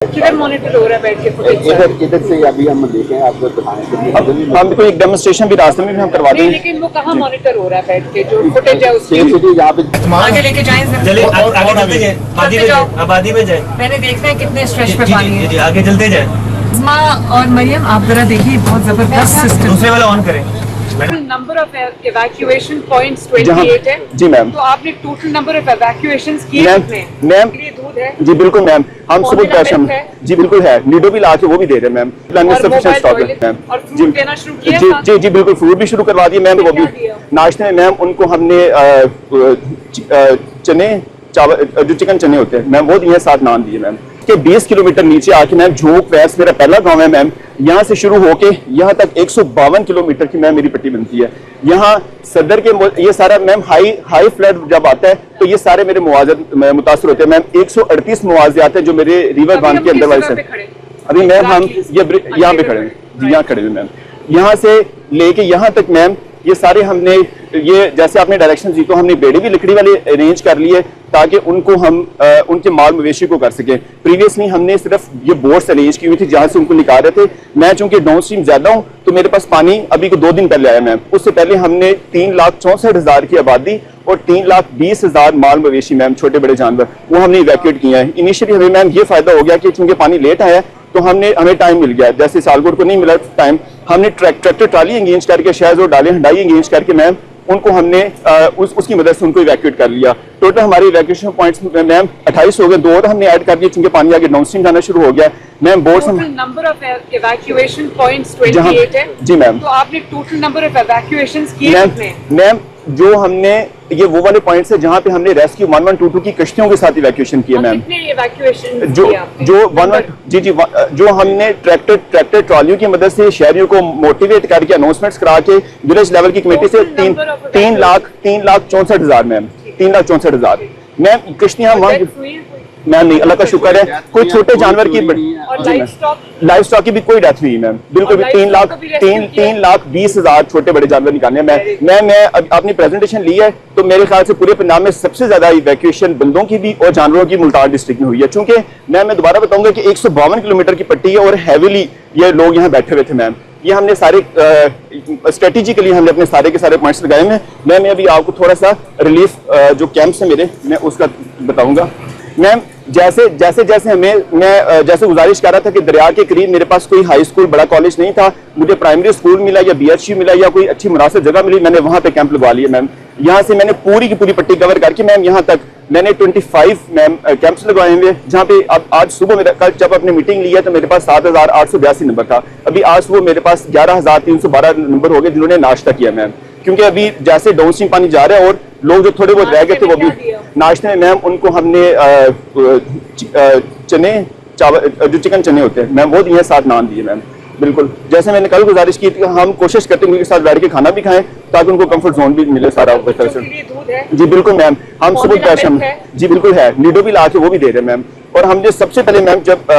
किधर मॉनिटर हो रहा है बैठ के फुटेज? इधर से अभी हम देखें आपको दिखाएं। हम कोई एक डेमोन्स्ट्रेशन भी रास्ते में भी हम करवा देंगे। लेकिन वो कहाँ मॉनिटर हो रहा है बैठ के जो फुटेज है उसकी? यहाँ पे आगे लेके जाएं चलिए आगे चलते जाए, आबादी में जाए। मैंने देखना है कितने स्ट्रेच पे पानी है। जी आगे चलते जाए। माँ और मरियम आप जरा देखिए, बहुत जबरदस्त सिस्टम। दूसरे वाला ऑन करें। नंबर ऑफ इवैक्यूएशन पॉइंट्स 28 है। जी मैम। तो आपने टोटल नंबर ऑफ इवैक्यूएशंस किए कितने? मैम ये दूध है जी बिल्कुल मैम, हम सुबह पैशन जी बिल्कुल है, नीडो भी ला के वो भी दे रहे हैं मैम। प्लान में सफिशिएंट स्टॉक है मैम। और फ्रूट देना शुरू किया? जी जी जी बिल्कुल, फ्रूट भी शुरू करवा दिए मैम। वो भी नाश्ते में मैम उनको हमने चने चावल जो चिकन चने होते हैं मैम वो दिए, साथ नान दिए मैम। के 20 किलोमीटर नीचे आके मैम झोंक वैस मेरा पहला गांव है मैम। यहाँ से शुरू होके यहाँ तक 152 किलोमीटर की मैम मेरी पट्टी बनती है। यहाँ सदर के ये सारा मैम हाई फ्लड जब आता है तो ये सारे मेरे मुआवजे मुतासर होते हैं मैम। 138 मुआवजे आते हैं जो मेरे रिवर बांध के अंदर वाले से। अभी मैम हम ये यहाँ पे खड़े हैं जी, यहाँ खड़े हुए मैम। यहाँ से लेके यहाँ तक मैम ये सारे हमने ये जैसे आपने डायरेक्शन दी तो हमने बेड़े भी लकड़ी वाले अरेंज कर लिए ताकि उनको हम उनके माल मवेशी को कर सके। प्रीवियसली हमने सिर्फ ये बोट्स अरेंज की हुई थी जहां से उनको निकाल रहे थे। मैं चूंकि डाउन स्ट्रीम ज्यादा हूं तो मेरे पास पानी अभी को 2 दिन पहले आया मैम। उससे पहले हमने 3,64,000 की आबादी और 3,20,000 माल मवेशी मैम, छोटे बड़े जानवर, वो हमने इवैक्यूएट किया है। इनिशियली हमें मैम ये फायदा हो गया कि चूंकि पानी लेट आया तो हमें टाइम मिल गया। जैसे सालकोट को नहीं मिला टाइम, हमने ट्रैक्टर ट्राली एंगेज करके शायद और डाले हंडाई एंगेज करके मैम उनको हमने उसकी मदद से उनको इवैक्यूएट कर लिया। टोटल हमारे इवैक्यूएशन पॉइंट्स मैम 28 हो गए, 2 और हमने ऐड कर दिए चूंकि पानी आगे डाउनस्ट्रीम जाना शुरू हो गया ma'am. Board number of evacuation points 28 है जी मैम। तो आपने टोटल नंबर ऑफ इवैक्यूएशंस किए कितने? मैम जो हमने ये वो वाले पॉइंट्स है जहाँ पे हमने रेस्क्यू 1122 की कश्तियों के साथ इवैक्यूएशन किए मैम। कितने इवैक्यूएशन जो 11 जी जी जो हमने ट्रैक्टर ट्रॉलियों की मदद से शहरियों को मोटिवेट करके अनाउंसमेंट्स करा के विलेज लेवल की कमेटी से 3,64,000 मैम, 3,64,000 मैम कश्तियाँ वहाँ मैम नहीं, अल्लाह का शुक्र है कोई छोटे जानवर की लाइफ स्टॉक की भी कोई डेथ नहीं मैम। बिल्कुल भी 3,20,000 छोटे बड़े जानवर निकालने हैं मैं अपनी प्रेजेंटेशन ली है तो मेरे ख्याल से पूरे पंजाब में सबसे ज्यादा इवैक्यूएशन बंदों की भी और जानवरों की मुल्तान डिस्ट्रिक्ट में हुई है। चूंकि मैं दोबारा बताऊंगा कि 152 किलोमीटर की पट्टी है और हैवीली ये लोग यहाँ बैठे हुए थे मैम। ये हमने सारे स्ट्रेटेजिकली हमने अपने सारे के सारे पॉइंट्स लगाए हैं। मैं अभी आपको थोड़ा सा रिलीफ जो कैंप्स है मेरे, मैं उसका बताऊंगा मैम। जैसे मैं जैसे गुजारिश कर रहा था कि दरिया के करीब मेरे पास कोई हाई स्कूल बड़ा कॉलेज नहीं था, मुझे प्राइमरी स्कूल मिला या BHU मिला या कोई अच्छी मुनासिब जगह मिली, मैंने वहां पे कैंप लगवा लिया मैम। यहाँ से मैंने पूरी की पूरी पट्टी कवर करके मैम यहाँ तक मैंने 25 मैम कैंप्स लगवाए हुए जहाँ पे अब आज सुबह मेरा कल जब अपने मीटिंग लिया तो मेरे पास 7,882 नंबर था। अभी आज सुबह मेरे पास 11,312 नंबर हो गए जिन्होंने नाश्ता किया मैम। क्योंकि अभी जैसे डाउनस्ट्रीम पानी जा रहा है और लोग जो थोड़े बहुत रह गए थे वो भी नाश्ते में मैम उनको हमने चने चावल जो चिकन चने होते हैं मैम वो दिए, साथ नान दिए मैम। बिल्कुल जैसे मैंने कल गुजारिश की थी हम कोशिश करते हैं उनके साथ बैठ के खाना भी खाएं ताकि उनको कंफर्ट जोन भी मिले सारा जी बिल्कुल मैम। हम सुबह पैशन जी बिल्कुल है, नीडो भी ला के वो भी दे रहे हैं मैम। और हमने सबसे पहले मैम जब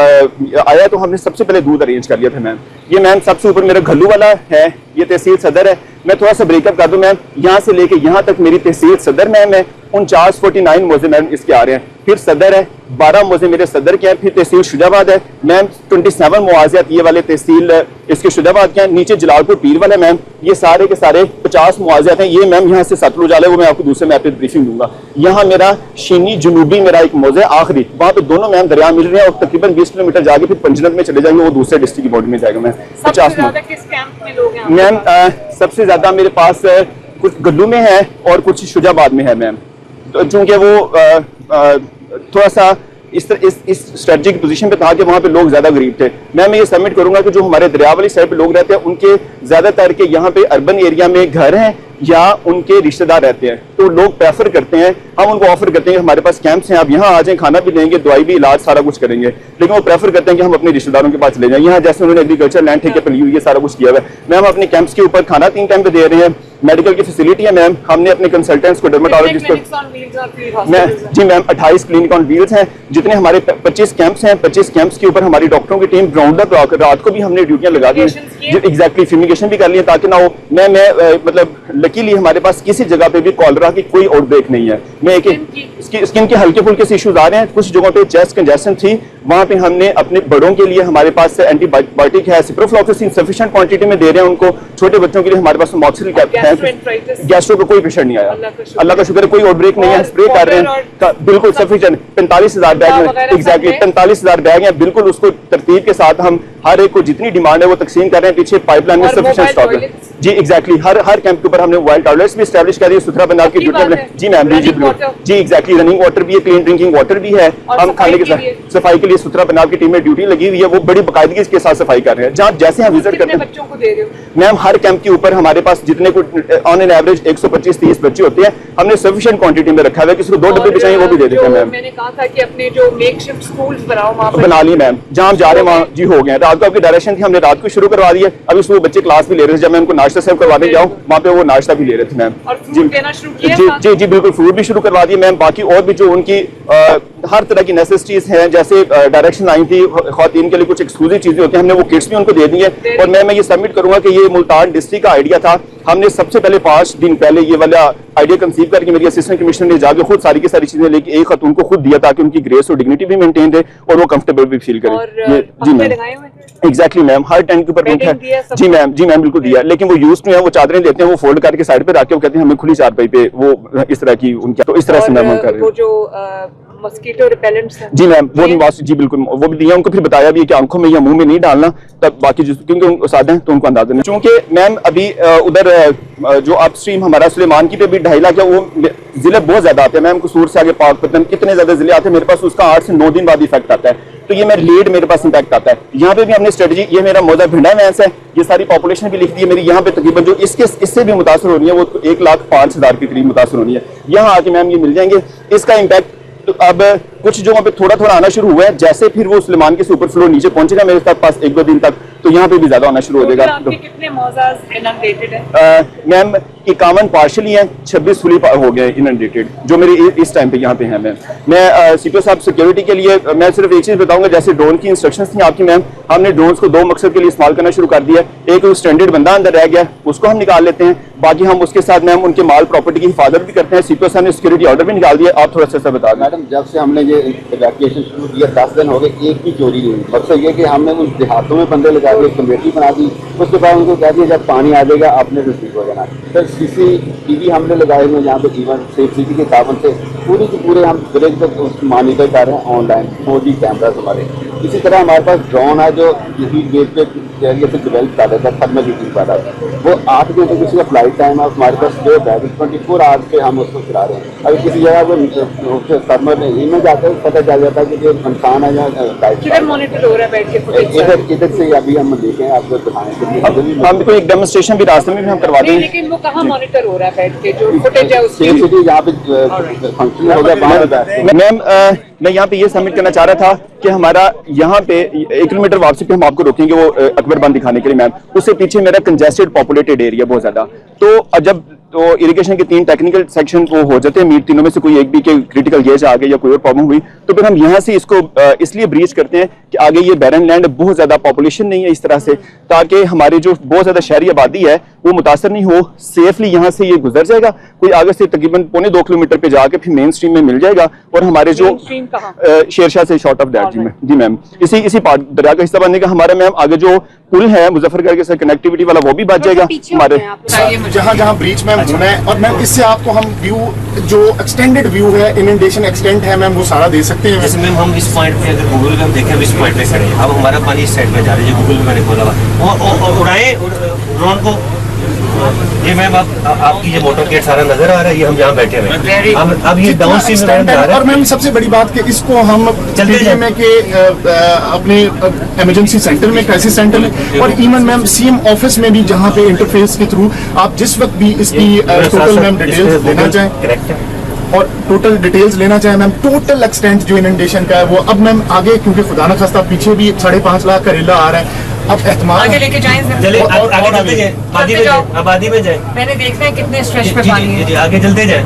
आया तो हमने सबसे पहले दूध अरेंज कर लिया था मैम। ये मैम सबसे ऊपर मेरा घल्लू वाला है, ये तहसील सदर है। मैं थोड़ा सा ब्रेकअप कर दूं मैम, यहाँ से लेके यहाँ तक मेरी तहसील सदर मैम है। 49 मौजे मैम इसके आ रहे हैं, फिर सदर है, 12 मौजे मेरे सदर के हैं, फिर तहसील शुजाबाद है मैम। 27 मुआवजात ये वाले तहसील इसके शुजाबाद के हैं। नीचे जलालपुर पीर वाला मैम, ये सारे के सारे 50 मुआवजात हैं। ये मैम यहाँ से सतलुज वाले वो मैं आपको दूसरे मैप पे ब्रीफिंग दूंगा। यहाँ मेरा शीनी जुनूबी मेरा एक मौजा है आखिरी, वहाँ पे दोनों मैम दरिया मिल रहे हैं और तकरीबन 20 किलोमीटर जाके फिर पंजनत में चले जाएंगे, वो दूसरे डिस्ट्रिक्ट की बॉर्डर में जाएगा मैम। 50 मैम सबसे ज्यादा मेरे पास कुछ गड्डू में है और कुछ शुजाबाद में है मैम। तो चूंकि वो थोड़ा सा इस स्ट्रेटजिक पोजीशन पे था कि वहाँ पे लोग ज्यादा गरीब थे। मैं ये सबमिट करूंगा कि जो हमारे दरिया वाली साइड पे लोग रहते हैं उनके ज्यादातर के यहाँ पे अर्बन एरिया में घर हैं या उनके रिश्तेदार रहते हैं, तो लोग प्रेफर करते हैं, हम उनको ऑफर करते हैं हमारे पास कैंप्स हैं, आप यहाँ आ जाएं, खाना भी लेंगे, दवाई भी, इलाज सारा कुछ करेंगे, लेकिन वो प्रेफर करते हैं कि हम अपने रिश्तेदारों के पास चले जाएं। यहाँ जैसे उन्होंने एग्रीकल्चर लैंड ठेके पर ली हुई है, सारा कुछ किया हुआ है। मैं हम अपने कैंप्स के ऊपर खाना 3 टाइम पे दे रहे हैं। मेडिकल की फैसिलिटी है मैम, हमने अपने कंसल्टेंट्स को डर्मेटोलॉजिस्ट जी मैम 28 क्लिनिक ऑन व्हील्स हैं, जितने हमारे 25 कैंप्स हैं, 25 कैंप्स के ऊपर हमारी डॉक्टरों की टीम ग्राउंड अप आकर रात को भी हमने ड्यूटियां लगा दी हैं, एग्जैक्टली फ्यूमिगेशन भी कर लिए ताकि ना हो मैं मतलब लकीली हमारे पास किसी जगह पे भी कॉलरा की कोई आउटब्रेक नहीं है। मैं एक स्किन के हल्के फुल्के से इश्यूज आ रहे हैं, कुछ जगहों पे चेस्ट कंजेशन थी, वहां पे हमने अपने बड़ों के लिए हमारे पास एंटीबायोटिक है, सिप्रोफ्लॉक्सासिन सफिशिएंट क्वांटिटी में दे रहे हैं उनको, छोटे बच्चों के लिए हमारे पास मॉक्सिल कैप है, गैस्ट्रो का कोई प्रेशर नहीं आया, अल्लाह का शुक्र है, कोई आउटब्रेक नहीं है, स्प्रे कर रहे हैं बिल्कुल सफिशिएंट 45,000 बैग में, एग्जैक्टली 45,000 बैग हैं, बिल्कुल उसको तरतीब के साथ हम हर एक को जितनी डिमांड है वो तकसीम कर रहे हैं, पीछे पाइपलाइन में सफिशिएंट स्टॉक है जी एग्जैक्टली हर कैंप के ऊपर हमने वाइल्ड टॉयलेट्स भी एस्टैब्लिश कर दिए, सुथरा बनाव की ड्यूटी जी मैम जी एग्जैक्टली रनिंग वाटर भी है, क्लीन ड्रिंकिंग वाटर भी है, हम खाने के साथ सफाई के लिए सुथरा बनाव की टीम में ड्यूटी लगी हुई है, वो बड़ी बाकायदगी के साथ सफाई कर रहे हैं। जहाँ जैसे हम विजिट करते हैं बच्चों को दे रहे हो मैम हर कैंप के ऊपर हमारे पास जितने को ऑन एन एवरेज 125-30 बच्चे होते हैं, हमने सफिशिएंट क्वांटिटी में रखा हुआ है, किसी को 2 डब्बे भी चाहिए वो भी दे देते हैं मैम। मैंने कहा था कि अपने जो मेकशिफ्ट स्कूल्स बनाओ वहां पर बना लिए मैम, जहाँ हम जा रहे हैं वहाँ जी हो गए, रात को आपकी डायरेक्शन थी, हमने रात को शुरू करवा दिया, अभी सुबह बच्चे क्लास भी ले रहे थे, जब मैं उनको नाश्ता सर्व करवाने जाऊँ वहाँ पे वो नाश्ता भी ले रहे थे मैम, और फ्रूट देना शुरू किया जी था? जी जी बिल्कुल फ्रूट भी शुरू करवा दिए मैम, बाकी और भी जो उनकी हर तरह की नेसेसिटीज हैं, जैसे डायरेक्शन आई थी खवातीन के लिए कुछ एक्सक्लूसिव चीजें होती हैं, हमने वो किट्स भी उनको दे दी है, और मैं ये सबमिट करूंगा कि ये मुल्तान डिस्ट्रिक्ट का आइडिया था, हमने सबसे पहले 5 दिन पहले ये वाला आइडिया कंसीव करके मेरी असिस्टेंट कमिश्नर ने जाके खुद सारी की सारी चीजें लेके एक खत उनको खुद दिया ताकि उनकी ग्रेस और डिग्निटी भी मेंटेन रहे और वो कंफर्टेबल भी फील करें। जी मैम एग्जैक्टली मैम हर टेंट के ऊपर पंख है जी मैम बिल्कुल दिया, लेकिन वो यूज नहीं है, वो चादरें लेते हैं, वो फोल्ड करके साइड पे रख के वो कहते हैं हमें खुली चारपाई पे वो इस तरह की उनकी, तो इस तरह से मैम कर रहे हैं। जो मस्कीटो रिपेलेंट्स हैं जी मैम वो भी जी बिल्कुल वो भी दिया, उनको फिर बताया भी है कि आंखों में या मुंह में नहीं डालना, तब बाकी क्योंकि उनको सादे हैं तो उनको अंदाजा नहीं, क्योंकि मैम अभी उधर जो अपस्ट्रीम हमारा सुलेमान की पे भी 2.5 लाख है, वो जिले बहुत ज्यादा आते हैं मैम, कसूर से आगे पाकपतन कितने ज्यादा जिले आते हैं, मेरे पास उसका 8 से 9 दिन बाद इफेक्ट आता है, तो ये मेरे लीड मेरे पास इंपैक्ट आता है। यहाँ पे भी हमने स्ट्रेटजी, ये मेरा मौजा भिंडा मैंस है, ये सारी पॉपुलेशन भी लिख दी है मेरी, यहाँ पे तकरीबन जो इससे भी मुतासर हो रही है वो 1,05,000 के करीब मुतासर होनी है, यहाँ आके मैम ये मिल जाएंगे, इसका इम्पैक्ट तो अब कुछ जगहों पे थोड़ा थोड़ा आना शुरू हुआ है, जैसे फिर वो सुलेमान के सुपर फ्लो नीचे पहुंचेगा मेरे पास 1-2 दिन तक, तो यहाँ पे भी ज्यादा आना शुरू हो जाएगा। आपके कितने मौजाज इनंडेटेड हैं? मैम 51 पार्शली हैं, 26 फुली हो गए इनंडेटेड, जो मेरे इस टाइम पे यहाँ पे हैं मैम। मैं सीपीओ साहब सिक्योरिटी के लिए मैं सिर्फ एक चीज बताऊंगा, जैसे ड्रोन की इंस्ट्रक्शंस थी आपकी मैम, हमने ड्रोन्स को 2 मकसद के लिए इस्तेमाल करना शुरू कर दिया, एक स्टैंडर्ड बंदा अंदर रह गया उसको हम निकाल लेते हैं, बाकी हम उसके साथ मैम उनके माल प्रॉपर्टी की हिफाजत भी करते हैं, सीपीओ साहब ने सिक्योरिटी ऑर्डर भी निकाल दिया, आप थोड़ा सा बता दें। मैडम जब से हमने ये इवैक्यूएशन शुरू किया 10 दिन हो गए, एक भी चोरी नहीं हुई, मकसद ये कि हमने उन देहातों में बंदे लगा के कमेटी बना दी, उसके बाद उनको कह दिया जब पानी आ जाएगा आपने तो ठीक हो जाना। फिर CCTV हमने लगाए हुए यहाँ पे, इवन सेफ सिटी के ताबन से पूरी के पूरे हम विलेज तक मॉनिटर कर रहे हैं ऑनलाइन 4G कैमरा हमारे। इसी तरह हमारे पास ड्रोन है जो हीट वेव के जरिए से डेवलप कर रहा था, थर्मल हीटिंग कर रहा था, वो 8 घंटे किसी का फ्लाइट टाइम है हमारे पास जो है 24 आवर्स पे हम उसको चला रहे हैं। अगर किसी जगह वो थर्मल इमेज आता है पता चल जाता है कि ये इंसान है या किधर मॉनिटर हो रहा है बैठ के? इधर से अभी हम देखें आपको दिखाएं, हम कोई एक डेमोन्स्ट्रेशन भी रास्ते में भी हम करवा देंगे, लेकिन वो कहाँ मॉनिटर हो रहा है बैठ के, जो फुटेज है उसकी? सेफ सिटी यहाँ पे फंक्शन हो गया। मैम मैं यहाँ पे ये सबमिट करना चाह रहा था कि हमारा यहाँ पे 1 किलोमीटर वापसी पे हम आपको रोकेंगे वो अकबर बंद दिखाने के लिए मैम, उससे पीछे मेरा कंजेस्टेड पॉपुलेटेड एरिया बहुत ज्यादा, तो जब तो इरिगेशन के 3 टेक्निकल सेक्शन वो हो जाते हैं, मीट तीनों में से कोई एक भी के क्रिटिकल गेज आ गए या कोई और प्रॉब्लम हुई, तो फिर हम यहाँ से इसको इसलिए ब्रीच करते हैं कि आगे ये बैरन लैंड बहुत ज्यादा पॉपुलेशन नहीं है इस तरह से, ताकि हमारी जो बहुत ज्यादा शहरी आबादी है वो मुतासर नहीं हो, सेफली यहाँ से ये गुजर जाएगा, कोई आगे से तकरीबन 2.25 किलोमीटर पे जाके फिर मेन स्ट्रीम में मिल जाएगा, और हमारे जो शेरशाह से शॉर्ट ऑफ दैट जी मैम इसी पार्ट दरिया का हिस्सा बनने का हमारा मैम आगे जो पुल है मुजफ्फरगढ़ के साथ कनेक्टिविटी वाला वो भी बच जाएगा हमारे जहाँ जहाँ ब्रीच मैम होना है, और मैम इससे आपको हम व्यू जो एक्सटेंडेड व्यू है, इनंडेशन एक्सटेंड है मैम, वो सारा दे सकते हैं। जैसे मैम हम इस पॉइंट पे अगर गूगल पे हम देखें इस पॉइंट पे खड़े हैं, अब हमारा पानी इस साइड पे जा रहा है, गूगल पे मैंने खोला हुआ और उड़ाए ड्रोन को, ये मैम आपकी ये मोटर गेट सारा नजर आ रहा है, ये हम यहाँ बैठे हुए हैं, अब ये डाउन स्ट्रीम में जा रहा है। और मैम सबसे बड़ी बात कि इसको हम में के अपने इमरजेंसी सेंटर में, क्राइसिस सेंटर में, और इवन मैम CM ऑफिस में भी, जहाँ पे इंटरफेस के थ्रू आप जिस वक्त भी इसकी टोटल मैम डिटेल्स देना चाहें। और टोटल डिटेल्स लेना चाहे मैम, टोटल एक्सटेंट जो इनंडेशन का है वो अब मैम आगे, क्योंकि खुदा न खास्ता पीछे भी 5.5 लाख का रेला आ रहा है, अब एहतमाल आगे लेके जाएं जरा। चले और- और- आगे और चलते आगे। जाए, आबादी में जाए, आबादी में जाए। मैंने देखना है कितने स्ट्रेच पे जी, पानी जी, है। जी, आगे चलते जाए,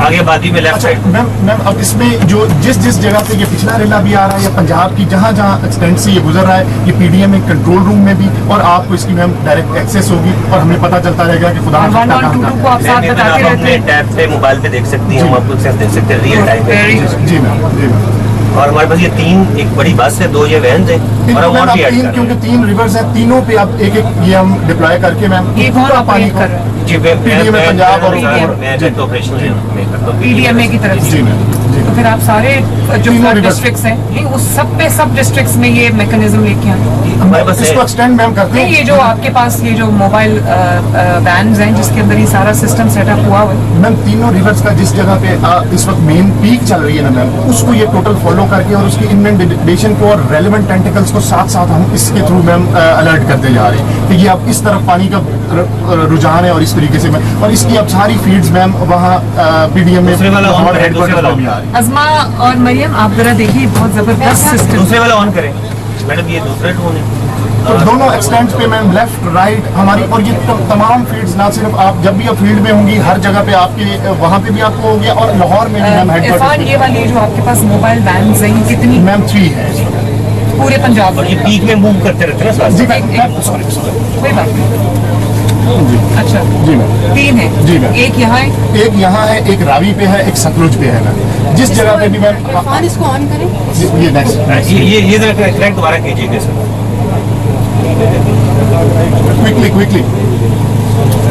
आगे आबादी में लेफ्ट अच्छा साइड। मैम अब इसमें जो जिस जगह से ये पिछला रेला भी आ रहा है या पंजाब की जहाँ एक्सटेंट से ये गुजर रहा है, ये पीडीएम में कंट्रोल रूम में भी, और आपको इसकी मैम डायरेक्ट एक्सेस होगी और हमें पता चलता रहेगा कि खुदा और न खास्ता 1 कहाँ और 2 को आप साथ मैम, बताते आप रहते अपने हैं। टैब पे मोबाइल पे देख सकती हैं, हम आपको एक्सेस दे सकते हैं रियल टाइम Very पे। good. जी मैम। और हमारे पास ये 3 एक बड़ी बस है, 2 ये वैन है, और हम मैम और अब भी ऐड 3 कर रहे क्योंकि हैं। 3 रिवर्स हैं, तीनों पे अब एक ये हम डिप्लॉय करके मैम ये कौन पूरा पानी ऑपरेट को कर रहा है? जी PDM में पंजाब और मैं हेड ऑपरेशन करता हूँ पीडीएमए की तरफ से। जी मैम जी तो फिर आप सारे जो तीनों फ्लड रिवर्स। डिस्ट्रिक्ट्स हैं, नहीं उस सब डिस्ट्रिक्ट्स में ये मैकेनिज्म लेके आए। हमारे पास इसको है। एक्सटेंड मैम करते नहीं, हैं। ये जो आपके पास ये जो मोबाइल वैन्स हैं जिसके अंदर ये सारा सिस्टम सेटअप हुआ हुआ है। मैम तीनों रिवर्स का जिस जगह पे इस वक्त मेन पीक चल रही है ना मैम, उसको ये टोटल फॉलो करके और उसकी इनवेस्टिगेशन को और रेलेवेंट टेंटिकल्स को साथ साथ हम इसके थ्रू मैम अलर्ट करते जा रहे हैं कि ये अब इस तरफ पानी का रुझान है और इस तरीके से मैम, और इसकी अब सारी फीड्स मैम वहाँ पीडीएम में दूसरे वाला on लाहौर करें, हेडक्वार्टर दूसरे वाला में भी आ रही है। अज़मा और मरियम, आप जरा देखिए, बहुत जबरदस्त सिस्टम। दूसरे वाला ऑन करें मैडम, ये दूसरा टोन है। तो दोनों एक्सटेंट पे मैम लेफ्ट राइट हमारी, और ये तमाम फील्ड्स ना सिर्फ आप जब भी आप फील्ड में होंगी, हर जगह पे आपके वहाँ पे भी आपको हो गया, और लाहौर में भी मैम इरफान, हेडक्वार्टर ये वाली जो आपके पास मोबाइल वैन्स हैं, ये कितनी मैम 3 है। पूरे पंजाब और में? ये पीक में मूव करते रहते हैं ना जी साथ। मैम सॉरी कोई बात नहीं। अच्छा, जी मैम 3 है। जी मैम। एक यहाँ है, एक यहाँ है, एक रावी पे है, एक सतलुज पे है मैम, जिस जगह पे भी मैम इरफान इसको ऑन करें। ये नेक्स्ट ये जरा करेक्ट दोबारा कीजिएगा सर। क्विकली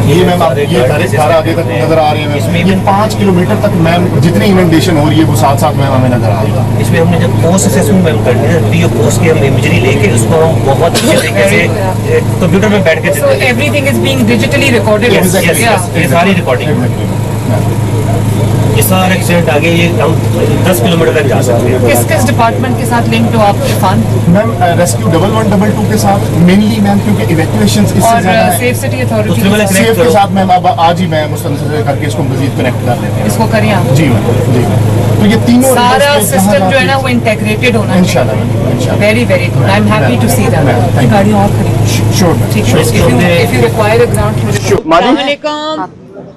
ये मैम आप ये सारा आगे तक नजर आ रहे हैं मैम, ये 5 किलोमीटर तक मैम जितनी इनंडेशन हो रही है वो साथ साथ मैम हमें नजर आ रही है। इसमें हमने जब पोस्ट असेसमेंट में करनी है तो ये पोस्ट की हम इमेजरी लेके उसको हम बहुत अच्छे तरीके से कंप्यूटर में बैठ के so everything is being digitally recorded. Yes, yes, yes. ये सारी रिकॉर्डिंग, ये सारा एक्सीडेंट आगे ये हम 10 किलोमीटर तक जा सकते हैं। किस किस डिपार्टमेंट के साथ लिंक हो आप इरफान? मैम रेस्क्यू 1112 के साथ मेनली मैम, क्योंकि इवैक्यूएशन इससे और ज्यादा है। सेफ सिटी दूसरे अथॉरिटी वाले सेफ connect के करो। साथ मैम अब आज ही मैं मुस्तंसिर करके इसको मजीद कनेक्ट कर लेते हैं। इसको करिए आप। जी मैम जी मैम। तो ये तीनों सारा rivers पे सिस्टम जहाँ जो है ना वो इंटेग्रेटेड होना चाहिए। इंशाल्लाह very very good, I am happy to see Ma'am, that. thank you. गाड़ी और खरीद, श्योर मैम ठीक है। If you require a grant, मुझे मादी वालेकुम।